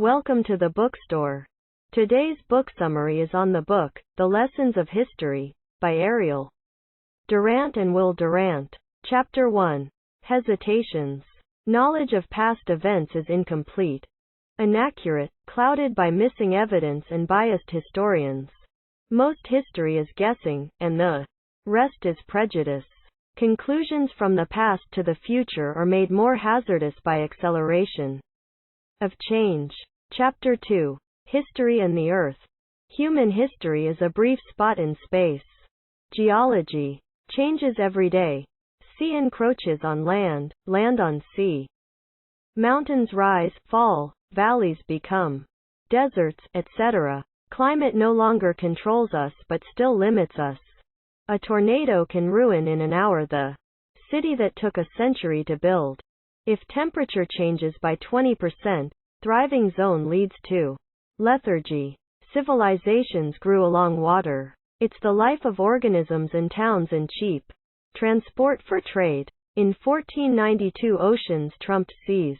Welcome to the bookstore. Today's book summary is on the book, The Lessons of History, by Ariel Durant and Will Durant. Chapter 1. Hesitations. Knowledge of past events is incomplete, inaccurate, clouded by missing evidence and biased historians. Most history is guessing, and the rest is prejudice. Conclusions from the past to the future are made more hazardous by acceleration of change. Chapter 2. History and the Earth. Human history is a brief spot in space. Geology changes every day. Sea encroaches on land, land on sea. Mountains rise, fall, valleys become deserts, etc. Climate no longer controls us but still limits us. A tornado can ruin in an hour the city that took a century to build. If temperature changes by 20%, thriving zone leads to lethargy. Civilizations grew along water. It's the life of organisms in towns and cheap transport for trade. In 1492 oceans trumped seas.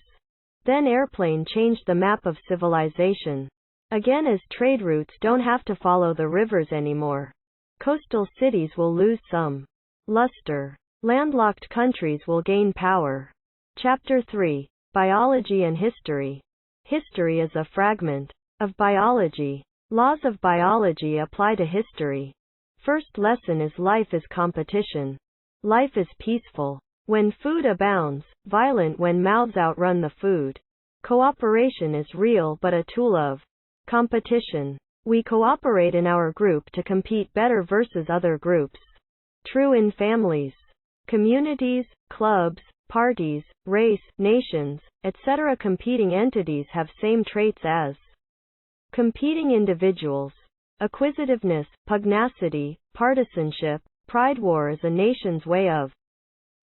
Then airplane changed the map of civilization. Again, as trade routes don't have to follow the rivers anymore. Coastal cities will lose some luster. Landlocked countries will gain power. Chapter 3. Biology and History. History is a fragment of biology. Laws of biology apply to history. First lesson is life is competition. Life is peaceful when food abounds, violent when mouths outrun the food. Cooperation is real but a tool of competition. We cooperate in our group to compete better versus other groups. True in families, communities, clubs, parties, race, nations, etc. Competing entities have same traits as competing individuals. Acquisitiveness, pugnacity, partisanship, pride. War is a nation's way of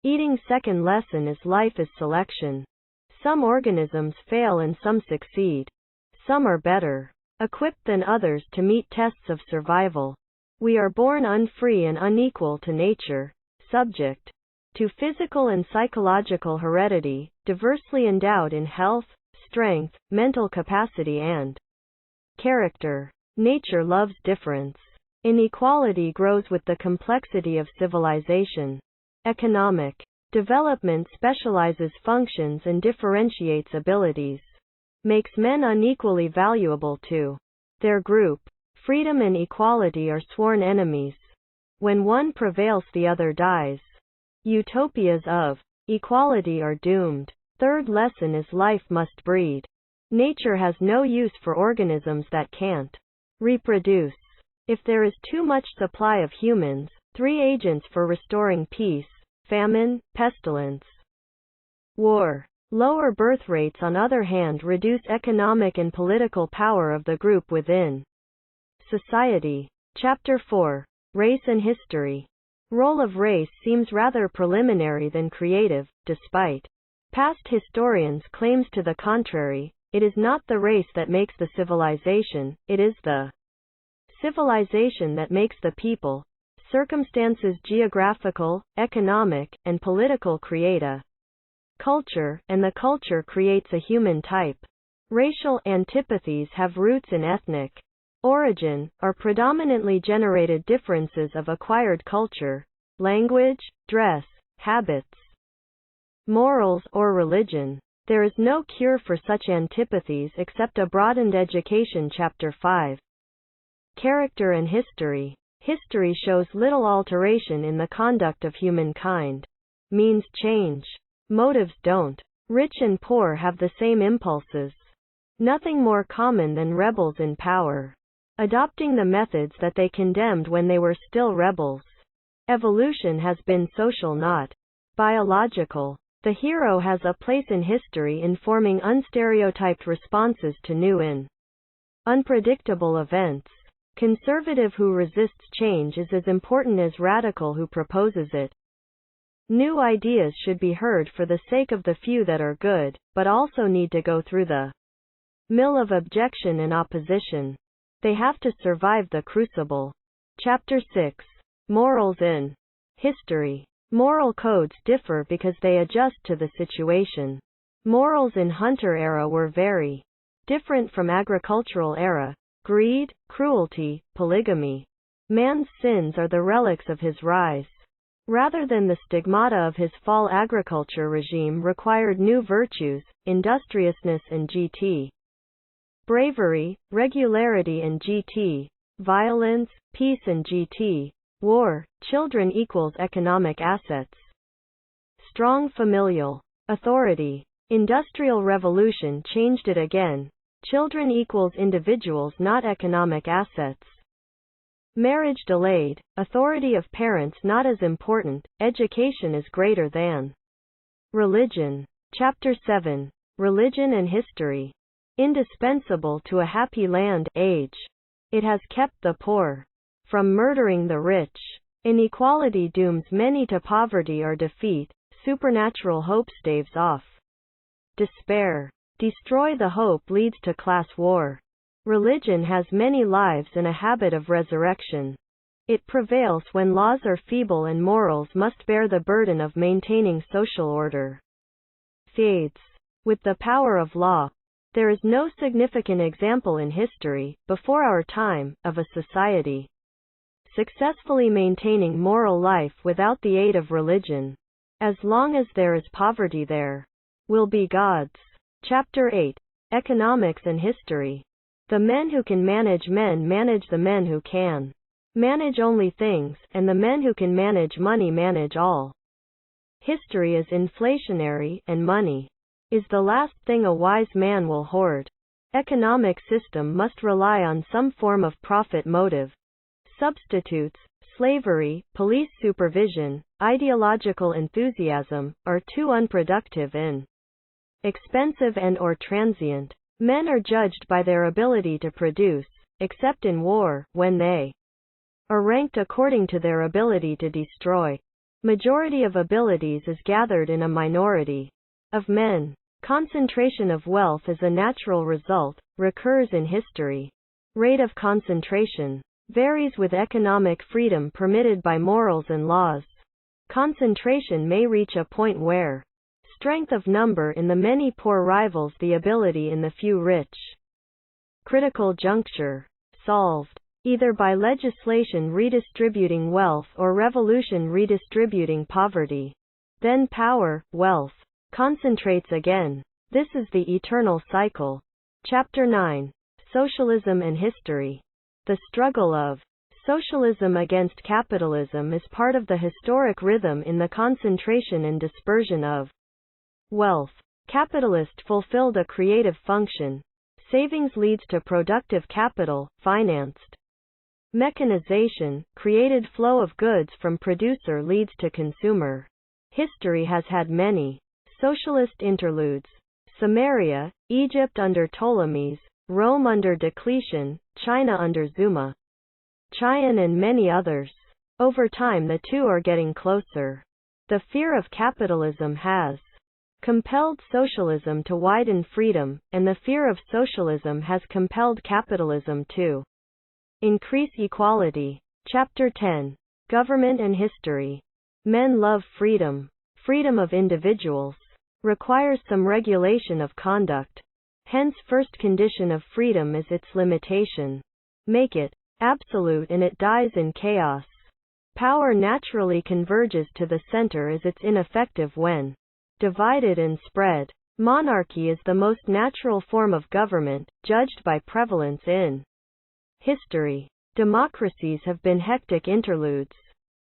eating. Second lesson is life is selection. Some organisms fail and some succeed. Some are better equipped than others to meet tests of survival. We are born unfree and unequal to nature, subject to physical and psychological heredity, diversely endowed in health, strength, mental capacity and character. Nature loves difference. Inequality grows with the complexity of civilization. Economic development specializes functions and differentiates abilities. Makes men unequally valuable to their group. Freedom and equality are sworn enemies. When one prevails, the other dies. Utopias of equality are doomed. Third lesson is life must breed. Nature has no use for organisms that can't reproduce. If there is too much supply of humans, 3 agents for restoring peace: famine, pestilence, war. Lower birth rates on other hand reduce economic and political power of the group within society. Chapter 4. Race and History. Role of race seems rather preliminary than creative, despite past historians' claims to the contrary. It is not the race that makes the civilization, it is the civilization that makes the people. Circumstances geographical, economic, and political create a culture, and the culture creates a human type. Racial antipathies have roots in ethnic origin, are predominantly generated differences of acquired culture, language, dress, habits, morals, or religion. There is no cure for such antipathies except a broadened education. Chapter 5. Character and History. History shows little alteration in the conduct of humankind. Means change. Motives don't. Rich and poor have the same impulses. Nothing more common than rebels in power adopting the methods that they condemned when they were still rebels. Evolution has been social, not biological. The hero has a place in history in forming unstereotyped responses to new and unpredictable events. Conservative who resists change is as important as radical who proposes it. New ideas should be heard for the sake of the few that are good, but also need to go through the mill of objection and opposition. They have to survive the crucible. Chapter 6. Morals in History. Moral codes differ because they adjust to the situation. Morals in Hunter era were very different from agricultural era, greed, cruelty, polygamy. Man's sins are the relics of his rise. Rather than the stigmata of his fall, agriculture regime required new virtues, industriousness and Gt. bravery, regularity and Gt. violence, peace and Gt. war, children equals economic assets. Strong familial authority. Industrial Revolution changed it again. Children equals individuals, not economic assets. Marriage delayed. Authority of parents not as important. Education is greater than. Religion. Chapter 7. Religion and History. Indispensable to a happy land, age. It has kept the poor from murdering the rich. Inequality dooms many to poverty or defeat. Supernatural hope staves off despair. Destroy the hope leads to class war. Religion has many lives and a habit of resurrection. It prevails when laws are feeble and morals must bear the burden of maintaining social order. Fades with the power of law. There is no significant example in history, before our time, of a society successfully maintaining moral life without the aid of religion. As long as there is poverty, there will be gods. Chapter 8. Economics and History. The men who can manage men manage the men who can manage only things, and the men who can manage money manage all. History is inflationary, and money is the last thing a wise man will hoard. Economic system must rely on some form of profit motive. Substitutes, slavery, police supervision, ideological enthusiasm, are too unproductive and expensive and/or transient. Men are judged by their ability to produce, except in war, when they are ranked according to their ability to destroy. Majority of abilities is gathered in a minority of men. Concentration of wealth is a natural result, recurs in history. Rate of concentration varies with economic freedom permitted by morals and laws. Concentration may reach a point where strength of number in the many poor rivals the ability in the few rich. Critical juncture solved either by legislation redistributing wealth or revolution redistributing poverty. Then power, wealth, concentrates again. This is the eternal cycle. Chapter 9. Socialism and History. The struggle of socialism against capitalism is part of the historic rhythm in the concentration and dispersion of wealth. Capitalist fulfilled a creative function. Savings leads to productive capital, financed. Mechanization, created flow of goods from producer leads to consumer. History has had many socialist interludes. Samaria, Egypt under Ptolemies, Rome under Diocletian, China under Zuma, Chian and many others. Over time the two are getting closer. The fear of capitalism has compelled socialism to widen freedom, and the fear of socialism has compelled capitalism to increase equality. Chapter 10. Government and History. Men love freedom. Freedom of individuals requires some regulation of conduct. Hence, first condition of freedom is its limitation. Make it absolute and it dies in chaos. Power naturally converges to the center as it's ineffective when divided and spread. Monarchy is the most natural form of government, judged by prevalence in history. Democracies have been hectic interludes.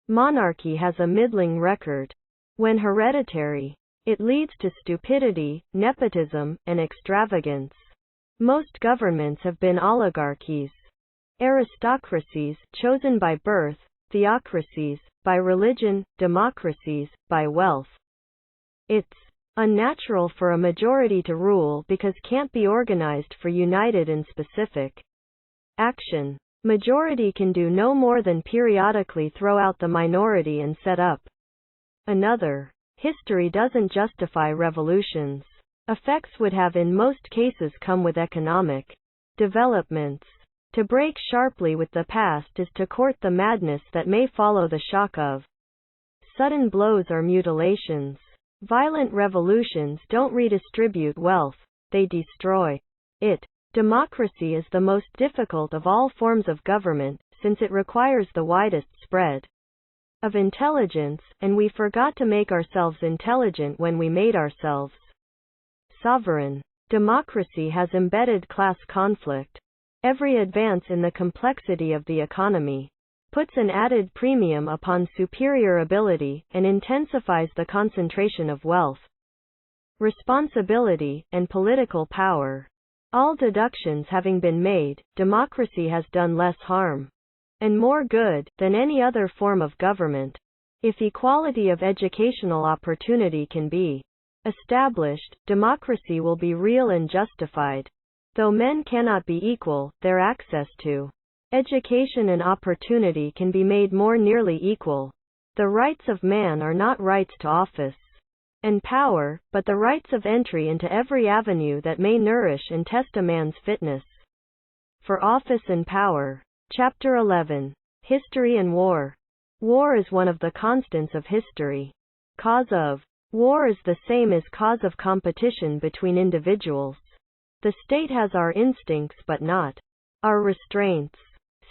Monarchy has a middling record. When hereditary, it leads to stupidity, nepotism, and extravagance. Most governments have been oligarchies. Aristocracies, chosen by birth, theocracies, by religion, democracies, by wealth. It's unnatural for a majority to rule because can't be organized for united and specific action. Majority can do no more than periodically throw out the minority and set up another. History doesn't justify revolutions. Effects would have in most cases come with economic developments. To break sharply with the past is to court the madness that may follow the shock of sudden blows or mutilations. Violent revolutions don't redistribute wealth, they destroy Democracy is the most difficult of all forms of government, since it requires the widest spread of intelligence, and we forgot to make ourselves intelligent when we made ourselves sovereign. Democracy has embedded class conflict. Every advance in the complexity of the economy puts an added premium upon superior ability, and intensifies the concentration of wealth, responsibility, and political power. All deductions having been made, democracy has done less harm and more good than any other form of government. If equality of educational opportunity can be established, democracy will be real and justified. Though men cannot be equal, their access to education and opportunity can be made more nearly equal. The rights of man are not rights to office and power, but the rights of entry into every avenue that may nourish and test a man's fitness for office and power. Chapter 11. History and War. War is one of the constants of history. Cause of war is the same as cause of competition between individuals. The state has our instincts but not our restraints.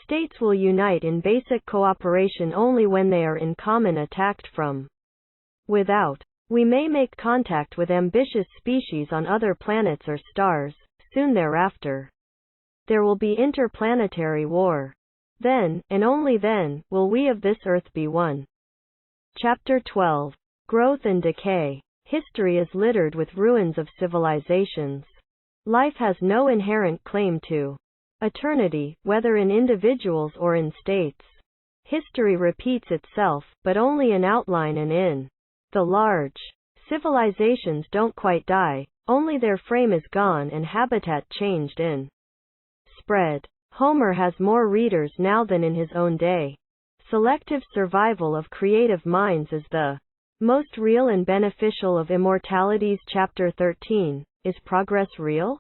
States will unite in basic cooperation only when they are in common attacked from without. We may make contact with ambitious species on other planets or stars. Soon thereafter, there will be interplanetary war. Then, and only then, will we of this earth be one. Chapter 12. Growth and Decay. History is littered with ruins of civilizations. Life has no inherent claim to eternity, whether in individuals or in states. History repeats itself, but only in outline and in the large. Civilizations don't quite die, only their frame is gone and habitat changed in spread. Homer has more readers now than in his own day. Selective survival of creative minds is the most real and beneficial of immortalities. Chapter 13. Is progress real?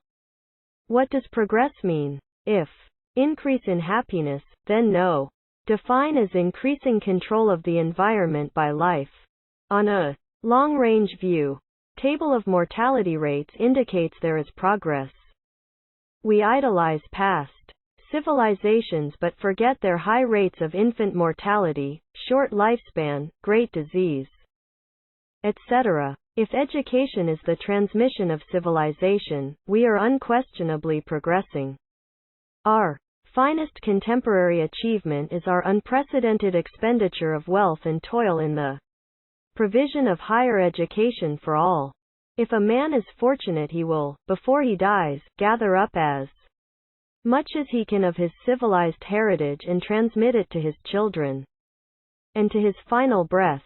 What does progress mean? If increase in happiness, then no. Define as increasing control of the environment by life. On a long-range view, table of mortality rates indicates there is progress. We idolize past civilizations but forget their high rates of infant mortality, short lifespan, great disease, etc. If education is the transmission of civilization, we are unquestionably progressing. Our finest contemporary achievement is our unprecedented expenditure of wealth and toil in the provision of higher education for all. If a man is fortunate, he will, before he dies, gather up as much as he can of his civilized heritage and transmit it to his children. And to his final breath,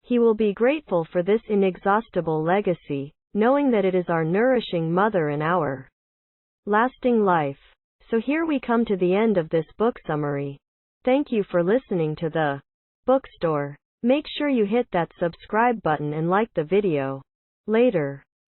he will be grateful for this inexhaustible legacy, knowing that it is our nourishing mother and our lasting life. So here we come to the end of this book summary. Thank you for listening to the bookstore. Make sure you hit that subscribe button and like the video. Later.